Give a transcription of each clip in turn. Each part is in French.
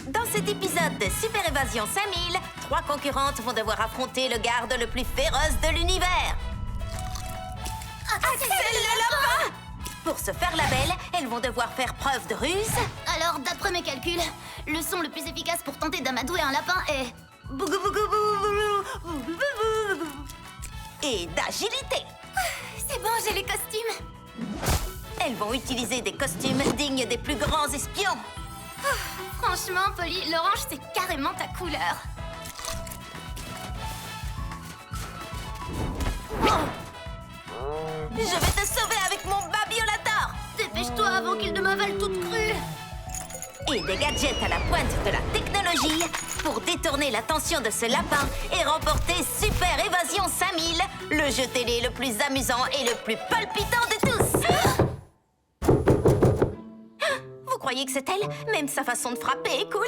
Dans cet épisode de Super Évasion 5000, 3 concurrentes vont devoir affronter le garde le plus féroce de l'univers. Axel le lapin! Pour se faire la belle, elles vont devoir faire preuve de ruse. Alors, d'après mes calculs, le son le plus efficace pour tenter d'amadouer un lapin est... Et d'agilité. C'est bon, j'ai les costumes. Elles vont utiliser des costumes dignes des plus grands espions. Franchement, Polly, l'orange, c'est carrément ta couleur. Je vais te sauver avec mon babiolator. Dépêche-toi avant qu'il ne m'avale toute crue. Et des gadgets à la pointe de la technologie pour détourner l'attention de ce lapin et remporter Super Évasion 5000, le jeu télé le plus amusant et le plus palpitant de tous. Vous croyez que c'est elle? Même sa façon de frapper est cool.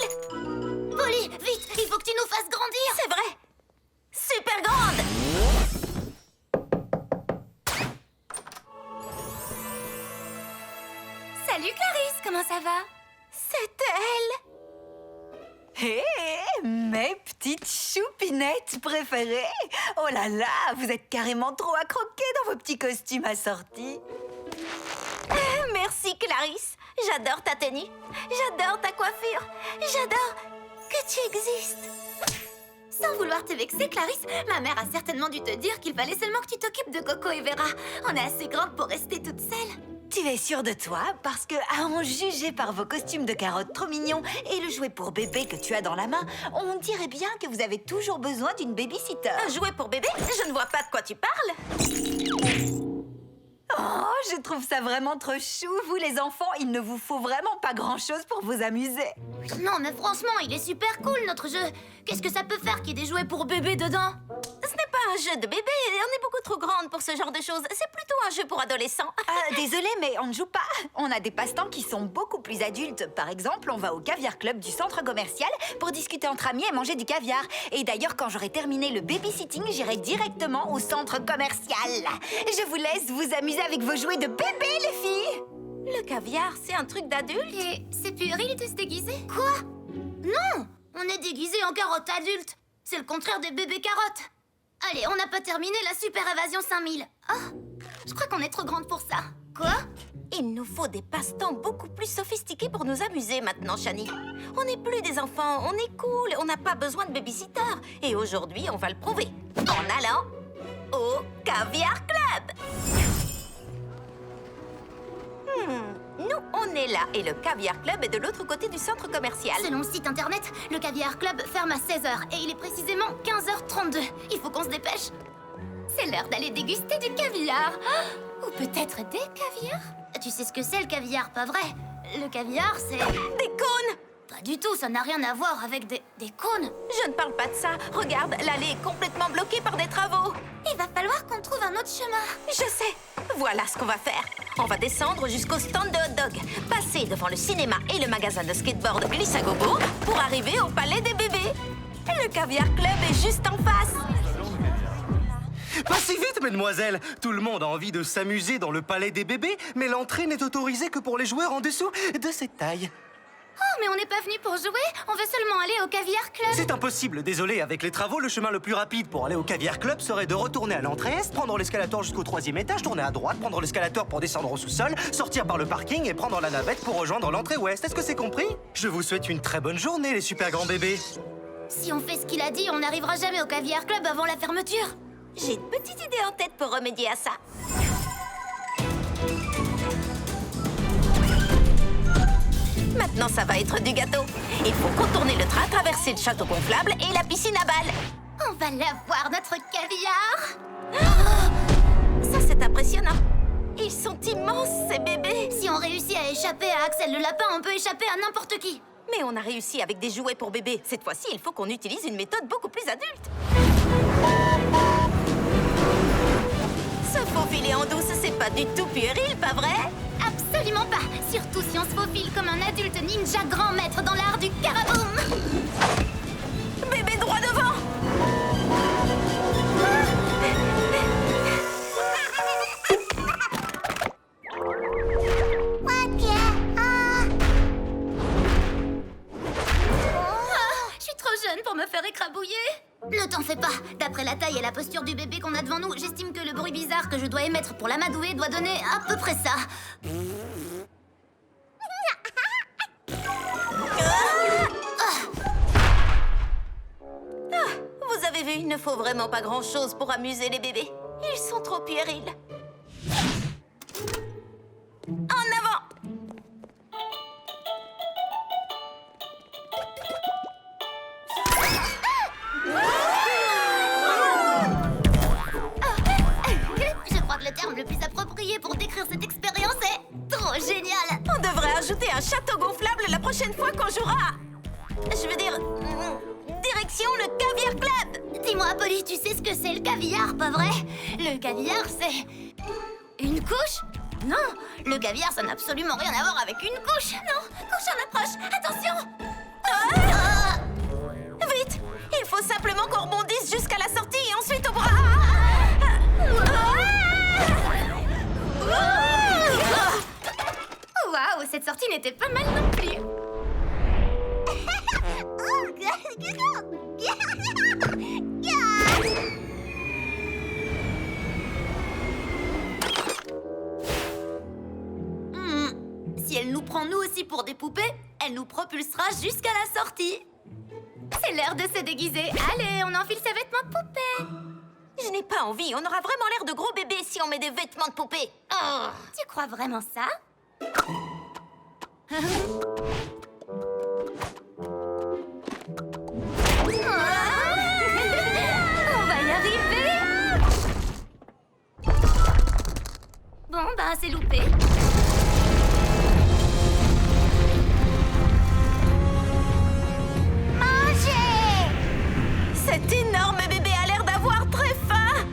Polly, vite, il faut que tu nous fasses grandir. C'est vrai. Super grande. Salut Clarisse, comment ça va? C'est elle. Hé, mes petites choupinettes préférées! Oh là là, vous êtes carrément trop à croquer dans vos petits costumes assortis. Merci Clarisse. J'adore ta tenue. J'adore ta coiffure. J'adore que tu existes. Sans vouloir te vexer, Clarisse, ma mère a certainement dû te dire qu'il fallait seulement que tu t'occupes de Coco et Vera. On est assez grandes pour rester toutes seules. Tu es sûre de toi parce que, à en juger par vos costumes de carottes trop mignons et le jouet pour bébé que tu as dans la main, on dirait bien que vous avez toujours besoin d'une babysitter. Un jouet pour bébé? Je ne vois pas de quoi tu parles. Oh, je trouve ça vraiment trop chou. Vous, les enfants, il ne vous faut vraiment pas grand-chose pour vous amuser. Non, mais franchement, il est super cool, notre jeu. Qu'est-ce que ça peut faire qu'il y ait des jouets pour bébé dedans? Ce n'est pas un jeu de bébé. On est beaucoup trop grande pour ce genre de choses. C'est plutôt un jeu pour adolescents. Désolée, mais on ne joue pas. On a des passe-temps qui sont beaucoup plus adultes. Par exemple, on va au caviar club du centre commercial pour discuter entre amis et manger du caviar. Et d'ailleurs, quand j'aurai terminé le babysitting, j'irai directement au centre commercial. Je vous laisse vous amuser avec vos jouets de bébé, les filles. Le caviar, c'est un truc d'adulte? Et c'est puéril de se déguiser? Quoi? Non! On est déguisé en carottes adultes. C'est le contraire des bébés carottes. Allez, on n'a pas terminé la Super Évasion 5000. Oh, je crois qu'on est trop grande pour ça. Quoi? Il nous faut des passe-temps beaucoup plus sophistiqués pour nous amuser maintenant, Shani. On n'est plus des enfants, on est cool, on n'a pas besoin de babysitter. Et aujourd'hui, on va le prouver en allant au Caviar Club. Nous, on est là et le Caviar Club est de l'autre côté du centre commercial. Selon le site internet, le Caviar Club ferme à 16h et il est précisément 15h32. Il faut qu'on se dépêche. C'est l'heure d'aller déguster du caviar. Ou peut-être des caviars? Tu sais ce que c'est le caviar, pas vrai? Le caviar, c'est... Des cônes! Pas du tout, ça n'a rien à voir avec des cônes. Je ne parle pas de ça. Regarde, l'allée est complètement bloquée par des travaux. Il va falloir qu'on trouve un autre chemin. Je sais. Voilà ce qu'on va faire. On va descendre jusqu'au stand de hot dog, passer devant le cinéma et le magasin de skateboard Glissagogo pour arriver au palais des bébés. Le Caviar Club est juste en face. Pas si vite, mesdemoiselles! Tout le monde a envie de s'amuser dans le palais des bébés, mais l'entrée n'est autorisée que pour les joueurs en dessous de cette taille. Oh, mais on n'est pas venu pour jouer. On veut seulement aller au Caviar Club. C'est impossible, désolé. Avec les travaux, le chemin le plus rapide pour aller au Caviar Club serait de retourner à l'entrée est, prendre l'escalator jusqu'au 3e étage, tourner à droite, prendre l'escalator pour descendre au sous-sol, sortir par le parking et prendre la navette pour rejoindre l'entrée ouest. Est-ce que c'est compris? Je vous souhaite une très bonne journée, les super grands bébés. Si on fait ce qu'il a dit, on n'arrivera jamais au Caviar Club avant la fermeture. J'ai une petite idée en tête pour remédier à ça. Maintenant, ça va être du gâteau. Il faut contourner le train, traverser le château gonflable et la piscine à balles. On va l'avoir, notre caviar. Ça, c'est impressionnant. Ils sont immenses, ces bébés. Si on réussit à échapper à Axel le lapin, on peut échapper à n'importe qui. Mais on a réussi avec des jouets pour bébés. Cette fois-ci, il faut qu'on utilise une méthode beaucoup plus adulte. Se faufiler en douce, c'est pas du tout puéril, pas vrai? Absolument pas. Surtout si on se faufile comme un adulte ninja grand maître dans l'art du karaboum. Bébé droit devant. jeune pour me faire écrabouiller. Ne t'en fais pas. D'après la taille et la posture du bébé qu'on a devant nous, j'estime que le bruit bizarre que je dois émettre pour l'amadouer doit donner à peu près ça. Vous avez vu, il ne faut vraiment pas grand-chose pour amuser les bébés. Ils sont trop puérils. En avant! Je crois que le terme le plus approprié pour décrire cette expérience est trop génial. On devrait ajouter un château gonflable la prochaine fois qu'on jouera. Je veux dire, direction le Caviar Club. Dis-moi, Polly, tu sais ce que c'est le caviar, pas vrai? Le caviar, c'est... une couche? Non, le caviar, ça n'a absolument rien à voir avec une couche. Non, couche en approche, attention. Vite! Il faut simplement qu'on rebondisse jusqu'à la sortie et ensuite au bras. Waouh, cette sortie n'était pas mal non plus. Si elle nous prend nous aussi pour des poupées, elle nous propulsera jusqu'à la sortie. C'est l'heure de se déguiser. Allez, on enfile ses vêtements de poupée. Je n'ai pas envie. On aura vraiment l'air de gros bébés si on met des vêtements de poupée. Oh. Tu crois vraiment ça? On va y arriver. Bon, ben c'est loupé. Cet énorme bébé a l'air d'avoir très faim.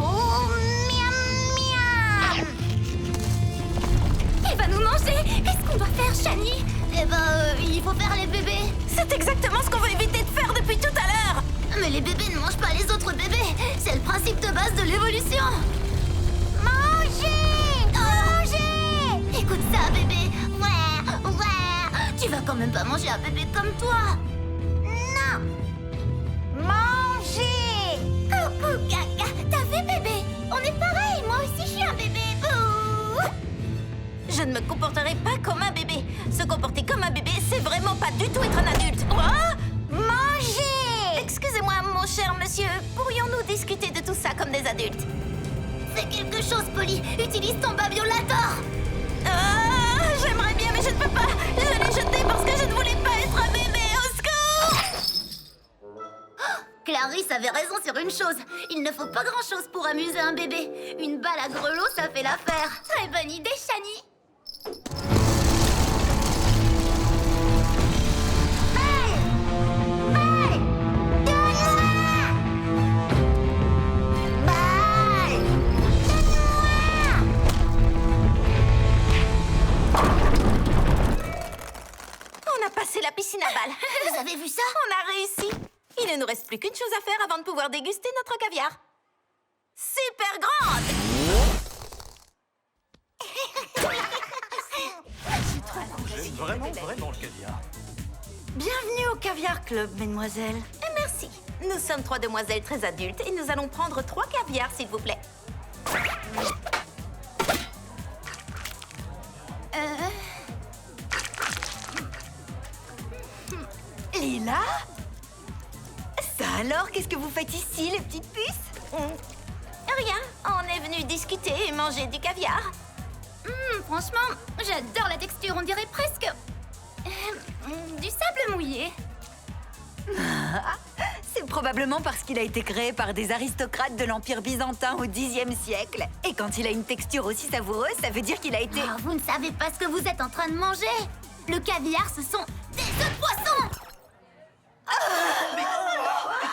Oh, miam, miam. Il va nous manger. Qu'est-ce qu'on doit faire, Shani? Eh ben, il faut faire les bébés. C'est exactement ce qu'on veut éviter de faire depuis tout à l'heure. Mais les bébés ne mangent pas les autres bébés. C'est le principe de base de l'évolution. Manger! Manger! Écoute ça, bébé. Ouais, ouais. Tu vas quand même pas manger un bébé comme toi. Non. Manger! Coucou, gaga. T'as vu, bébé? On est pareil. Moi aussi, je suis un bébé. Bouh! Je ne me comporterai pas comme un bébé. Se comporter comme un bébé, c'est vraiment pas du tout être un adulte. Quoi? Manger! Excusez-moi, mon cher monsieur. Pourrions-nous discuter de tout ça comme des adultes? Fais quelque chose, Polly. Utilise ton babiolator. J'aimerais bien, mais je ne peux pas. Je l'ai jeté parce que je ne voulais pas être un bébé. Au secours! Clarisse avait raison sur une chose. Il ne faut pas grand-chose pour amuser un bébé. Une balle à grelot, ça fait l'affaire. Très bonne idée, Shani. Balle! Balle! Donne-moi! Balle! On a passé la piscine à balles. Vous avez vu ça? On a réussi. Il ne nous reste plus qu'une chose à faire avant de pouvoir déguster notre caviar. Super grande! J'aime vraiment le caviar. Bienvenue au Caviar Club, mesdemoiselles. Et merci. Nous sommes 3 demoiselles très adultes et nous allons prendre 3 caviars, s'il vous plaît. Lila? Ça alors, qu'est-ce que vous faites ici, les petites puces? Rien, on est venu discuter et manger du caviar. Franchement, j'adore la texture. On dirait presque... du sable mouillé. C'est probablement parce qu'il a été créé par des aristocrates de l'Empire byzantin au Xe siècle. Et quand il a une texture aussi savoureuse, ça veut dire qu'il a été... Oh, vous ne savez pas ce que vous êtes en train de manger. Le caviar, ce sont des œufs de poisson.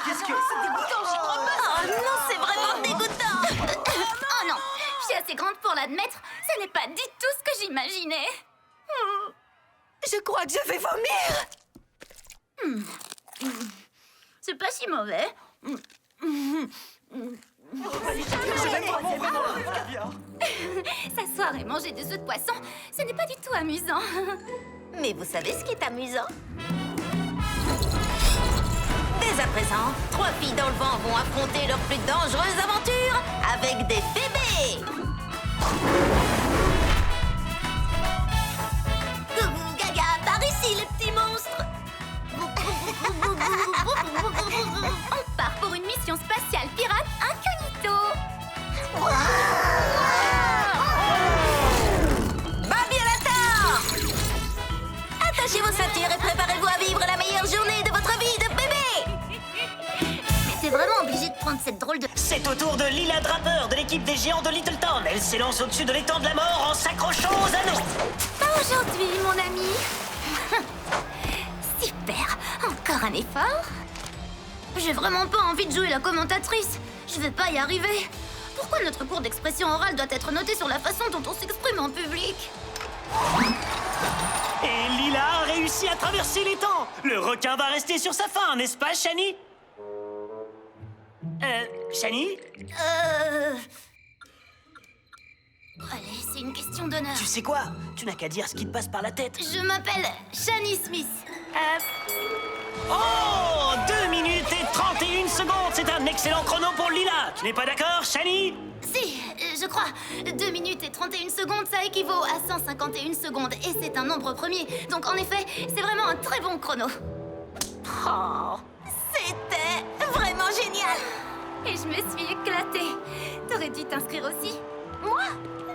Qu'est-ce que... Oh non, c'est vraiment dégoûtant. Oh non, je suis assez grande pour l'admettre. Ce n'est pas du tout ce que j'imaginais. Je crois que je vais vomir. C'est pas si mauvais. S'asseoir et manger des œufs de poisson, ce n'est pas du tout amusant. Mais vous savez ce qui est amusant? Dès à présent, 3 filles dans le vent vont affronter leurs plus dangereuses aventures avec des bébés. Gougou gaga, par ici, le petit monstre. On part pour une mission spatiale pirate incognito. Babi à la tard! Attachez vos ceintures et préparez-vous à vivre la meilleure journée de votre vie de bébé! Mais t'es vraiment obligé de prendre cette drôle de... C'est au tour de Lila Draper de l'équipe des géants de Littleton. Elle s'élance au-dessus de l'étang de la mort en s'accrochant aux anneaux. Pas aujourd'hui, mon ami. Super. Encore un effort. J'ai vraiment pas envie de jouer la commentatrice. Je vais pas y arriver. Pourquoi notre cours d'expression orale doit être noté sur la façon dont on s'exprime en public? Et Lila a réussi à traverser l'étang. Le requin va rester sur sa faim, n'est-ce pas, Shani? Shani? Allez, c'est une question d'honneur. Tu sais quoi? Tu n'as qu'à dire ce qui te passe par la tête. Je m'appelle Shani Smith. Oh, 2 minutes et 31 secondes. C'est un excellent chrono pour Lila. Tu n'es pas d'accord, Shani? Si, je crois. 2 minutes et 31 secondes, ça équivaut à 151 secondes. Et c'est un nombre premier. Donc en effet, c'est vraiment un très bon chrono. Oh, c'était vraiment génial! Et je me suis éclatée. T'aurais dû t'inscrire aussi. Moi?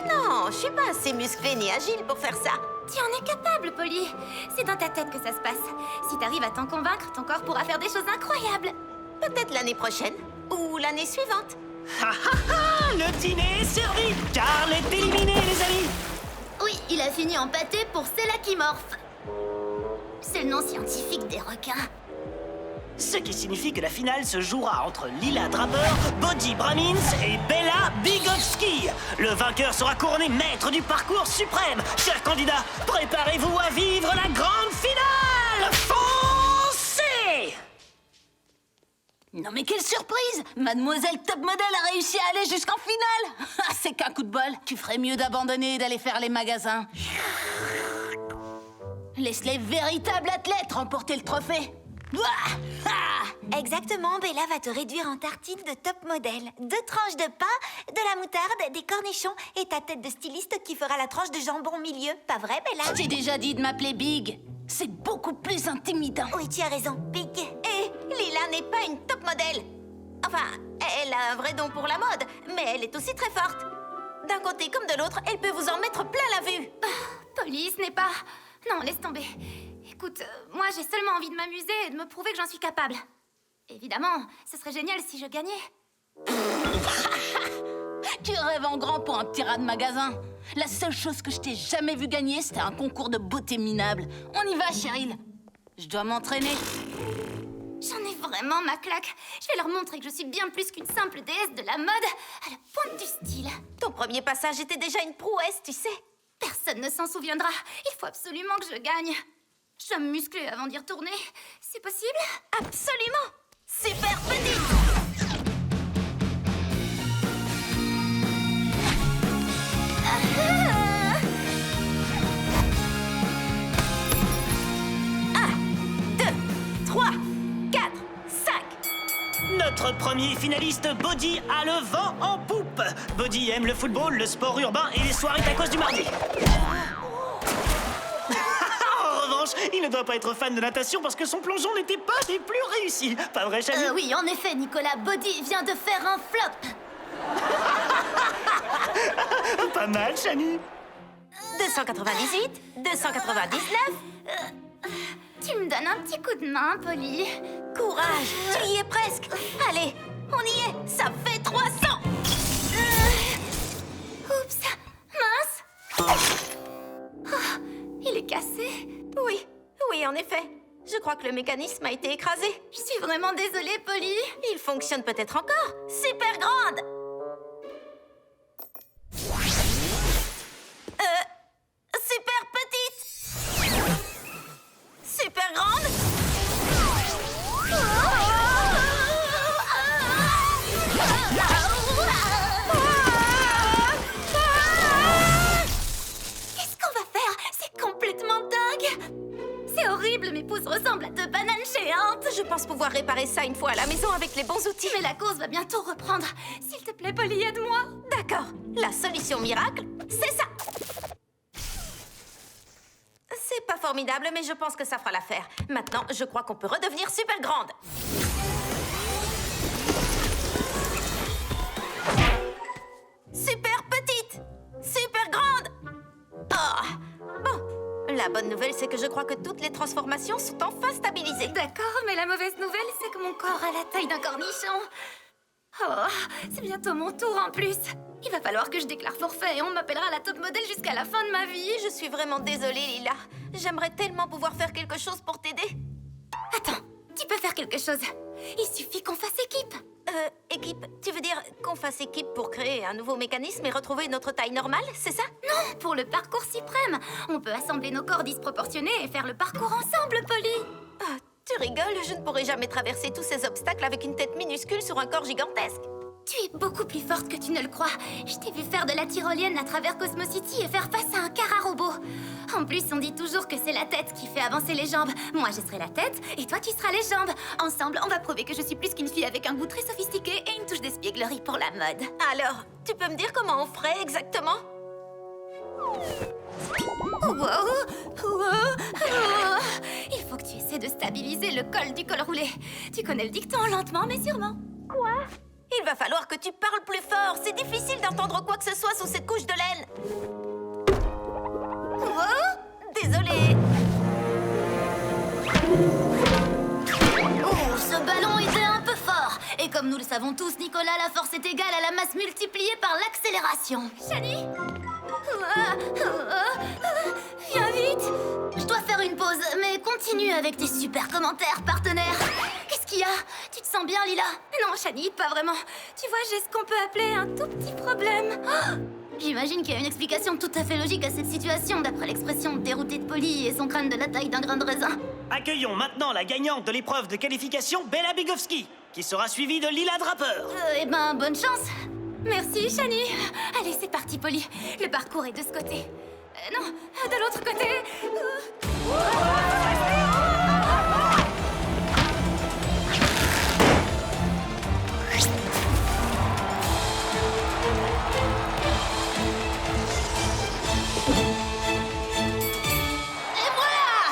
Non, je suis pas assez musclée ni agile pour faire ça. Tu en es capable, Polly. C'est dans ta tête que ça se passe. Si t'arrives à t'en convaincre, ton corps pourra faire des choses incroyables. Peut-être l'année prochaine ou l'année suivante. Ha ha ha! Le dîner est servi. Carl est éliminé, les amis. Oui, il a fini en pâté pour Selachimorph. C'est le nom scientifique des requins. Ce qui signifie que la finale se jouera entre Lila Draper, Bodhi Bramins et Bella Bigovski. Le vainqueur sera couronné maître du parcours suprême. Chers candidats, préparez-vous à vivre la grande finale. Foncez! Non mais quelle surprise! Mademoiselle Top Model a réussi à aller jusqu'en finale! C'est qu'un coup de bol. Tu ferais mieux d'abandonner et d'aller faire les magasins. Laisse les véritables athlètes remporter le trophée. Exactement, Bella va te réduire en tartines de top modèle. 2 tranches de pain, de la moutarde, des cornichons et ta tête de styliste qui fera la tranche de jambon au milieu. Pas vrai, Bella? Je t'ai déjà dit de m'appeler Big. C'est beaucoup plus intimidant. Oui, tu as raison, Big. Et Lila n'est pas une top modèle. Enfin, elle a un vrai don pour la mode, mais elle est aussi très forte. D'un côté comme de l'autre, elle peut vous en mettre plein la vue. Polly, ce n'est pas... Non, laisse tomber. Écoute, moi j'ai seulement envie de m'amuser et de me prouver que j'en suis capable. Évidemment, ce serait génial si je gagnais. Tu rêves en grand pour un petit rat de magasin. La seule chose que je t'ai jamais vu gagner, c'était un concours de beauté minable. On y va, Cheryl. Je dois m'entraîner. J'en ai vraiment ma claque. Je vais leur montrer que je suis bien plus qu'une simple déesse de la mode à la pointe du style. Ton premier passage était déjà une prouesse, tu sais. Personne ne s'en souviendra. Il faut absolument que je gagne. Je dois me muscler avant d'y retourner. C'est possible? Absolument. Super petite. Notre premier finaliste, Bodhi, a le vent en poupe. Bodhi aime le football, le sport urbain et les soirées tacos du mardi. En revanche, il ne doit pas être fan de natation parce que son plongeon n'était pas des plus réussis. Pas vrai, Chani? Oui, en effet, Nicolas. Bodhi vient de faire un flop. Pas mal, Chani. 298, 299. Tu me donnes un petit coup de main, Polly. Courage, tu y es presque. Allez, on y est, ça fait 300. Oups, mince. Oh, il est cassé. Oui, en effet. Je crois que le mécanisme a été écrasé. Je suis vraiment désolée, Polly. Il fonctionne peut-être encore. Super grande. Super petite. Super grande. Qu'est-ce qu'on va faire? C'est complètement dingue. C'est horrible, mes pouces ressemblent à 2 bananes J'ai hâte. Je pense pouvoir réparer ça une fois à la maison avec les bons outils. Mais la course va bientôt reprendre. S'il te plaît, Polly, aide-moi. D'accord. La solution miracle, c'est ça. C'est pas formidable, mais je pense que ça fera l'affaire. Maintenant, je crois qu'on peut redevenir super grande. Super petite. Super grande. Oh. Bon. La bonne nouvelle, c'est que je crois que toutes les transformations sont enfin stabilisées. D'accord, mais la mauvaise nouvelle, c'est que mon corps a la taille d'un cornichon. Oh, c'est bientôt mon tour en plus. Il va falloir que je déclare forfait et on m'appellera la top modèle jusqu'à la fin de ma vie. Je suis vraiment désolée, Lila. J'aimerais tellement pouvoir faire quelque chose pour t'aider. Attends, tu peux faire quelque chose. Il suffit qu'on fasse équipe. Équipe, tu veux dire qu'on fasse équipe pour créer un nouveau mécanisme et retrouver notre taille normale, c'est ça? Non, pour le parcours suprême. On peut assembler nos corps disproportionnés et faire le parcours ensemble, Polly. Ah, tu rigoles, je ne pourrai jamais traverser tous ces obstacles avec une tête minuscule sur un corps gigantesque. Tu es beaucoup plus forte que tu ne le crois. Je t'ai vu faire de la tyrolienne à travers Cosmo City et faire face à un car à robot. En plus, on dit toujours que c'est la tête qui fait avancer les jambes. Moi, je serai la tête et toi, tu seras les jambes. Ensemble, on va prouver que je suis plus qu'une fille avec un goût très sophistiqué et une touche d'espièglerie pour la mode. Alors, tu peux me dire comment on ferait exactement? Il faut que tu essaies de stabiliser le col du col roulé. Tu connais le dicton, lentement mais sûrement. Quoi? Il va falloir que tu parles plus fort. C'est difficile d'entendre quoi que ce soit sous cette couche de laine. Désolée. Oh, ce ballon était un peu fort. Et comme nous le savons tous, Nicolas, la force est égale à la masse multipliée par l'accélération. Shani? Viens vite. Je dois faire une pause, mais continue avec tes super commentaires, partenaire. Qu'est-ce qu'il y a? Tu te sens bien, Lila? Non, Shani, pas vraiment. Tu vois, j'ai ce qu'on peut appeler un tout petit problème. Oh, j'imagine qu'il y a une explication tout à fait logique à cette situation, d'après l'expression déroutée de Polly et son crâne de la taille d'un grain de raisin. Accueillons maintenant la gagnante de l'épreuve de qualification, Bella Bigowski, qui sera suivie de Lila Draper. Eh ben, bonne chance. Merci, Shani. Allez, c'est parti, Polly. Le parcours est de ce côté. Non, de l'autre côté.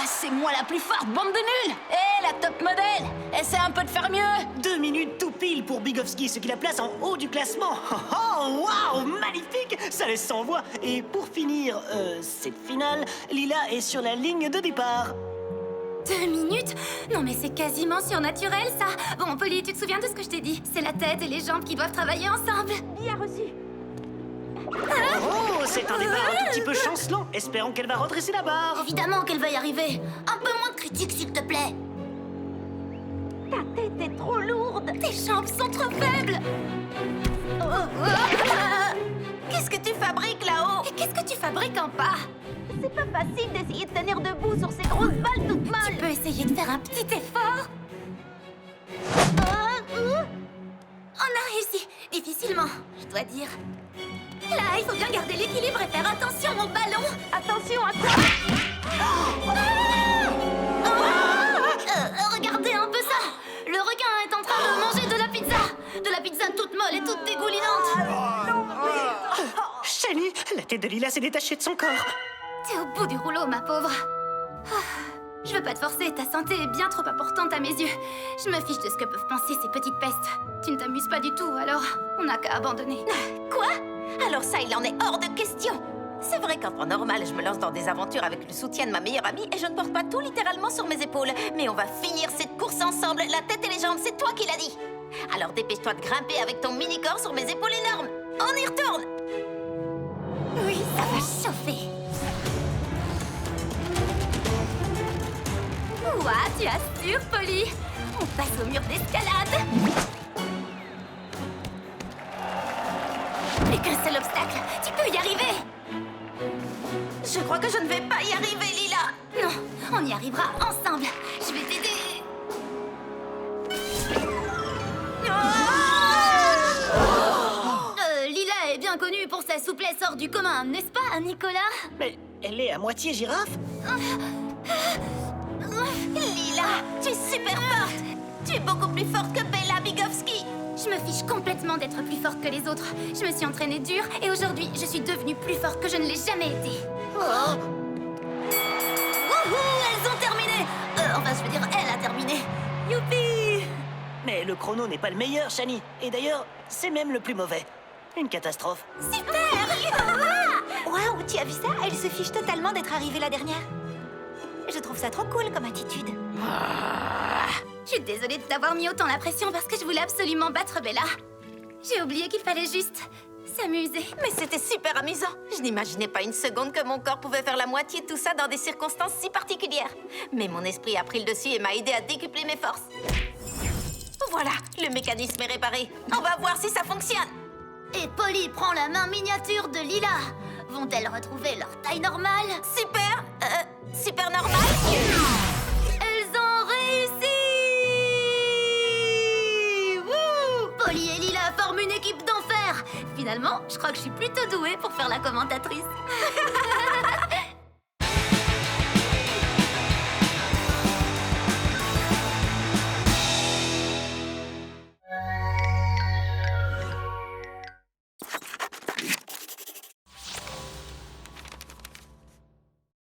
C'est moi la plus forte, bande de nuls! Hé, la top modèle! Essaie un peu de faire mieux! 2 minutes tout pile pour Bigowski, ce qui la place en haut du classement. Oh, waouh, magnifique! Ça laisse sans voix. Et pour finir cette finale, Lila est sur la ligne de départ. 2 minutes? Non mais c'est quasiment surnaturel ça. Bon Polly, tu te souviens de ce que je t'ai dit? C'est la tête et les jambes qui doivent travailler ensemble. Bien reçu. Oh, c'est un départ un tout petit peu chancelant. Espérons qu'elle va redresser la barre. Évidemment qu'elle va y arriver. Un peu moins de critique s'il te plaît. Ta tête est trop lourde. Tes jambes sont trop faibles. Qu'est-ce que tu fabriques là-haut? Et qu'est-ce que tu fabriques en bas? C'est pas facile d'essayer de tenir debout sur ces grosses balles toutes Tu molles. peux essayer de faire un petit effort. On a réussi. Difficilement, je dois dire. Là, il faut bien garder l'équilibre et faire attention au ballon. Attention à quoi? Regardez un peu ça. Le requin est en train de manger de la pizza. De la pizza toute molle et toute dégoulinante. Shani, la tête de Lila s'est détachée de son corps. T'es au bout du rouleau, ma pauvre. Je veux pas te forcer, ta santé est bien trop importante à mes yeux. Je me fiche de ce que peuvent penser ces petites pestes. Tu ne t'amuses pas du tout, alors on n'a qu'à abandonner. Quoi? Alors ça, il en est hors de question. C'est vrai qu'en temps normal, je me lance dans des aventures avec le soutien de ma meilleure amie et je ne porte pas tout littéralement sur mes épaules. Mais on va finir cette course ensemble, la tête et les jambes, c'est toi qui l'as dit. Alors dépêche-toi de grimper avec ton mini-corps sur mes épaules énormes. On y retourne. Oui, ça va chauffer. Ouah, tu assures, Polly. On passe au mur d'escalade. Plus qu'un seul obstacle, tu peux y arriver. Je crois que je ne vais pas y arriver, Lila. Non, on y arrivera ensemble. Je vais t'aider. Lila est bien connue pour sa souplesse hors du commun, n'est-ce pas, Nicolas? Mais elle est à moitié girafe. Lila, tu es super suis beaucoup plus forte que Bella Bigovski. Je me fiche complètement d'être plus forte que les autres. Je me suis entraînée dur et aujourd'hui, je suis devenue plus forte que je ne l'ai jamais été. Wouhou, elles ont terminé. Enfin, je veux dire, elle a terminé. Youpi! Mais le chrono n'est pas le meilleur, Shani. Et d'ailleurs, c'est même le plus mauvais. Une catastrophe. Waouh, tu as vu ça? Elle se fiche totalement d'être arrivée la dernière. Je trouve ça trop cool comme attitude. Je suis désolée de t'avoir mis autant la pression parce que je voulais absolument battre Bella. J'ai oublié qu'il fallait juste s'amuser. Mais c'était super amusant. Je n'imaginais pas une seconde que mon corps pouvait faire la moitié de tout ça dans des circonstances si particulières. Mais mon esprit a pris le dessus et m'a aidé à décupler mes forces. Voilà, le mécanisme est réparé. On va voir si ça fonctionne. Et Polly prend la main miniature de Lila. Vont-elles retrouver leur taille normale? Super normal. Elles ont réussi! Wouh! Polly et Lila forment une équipe d'enfer. Finalement, je crois que je suis plutôt douée pour faire la commentatrice.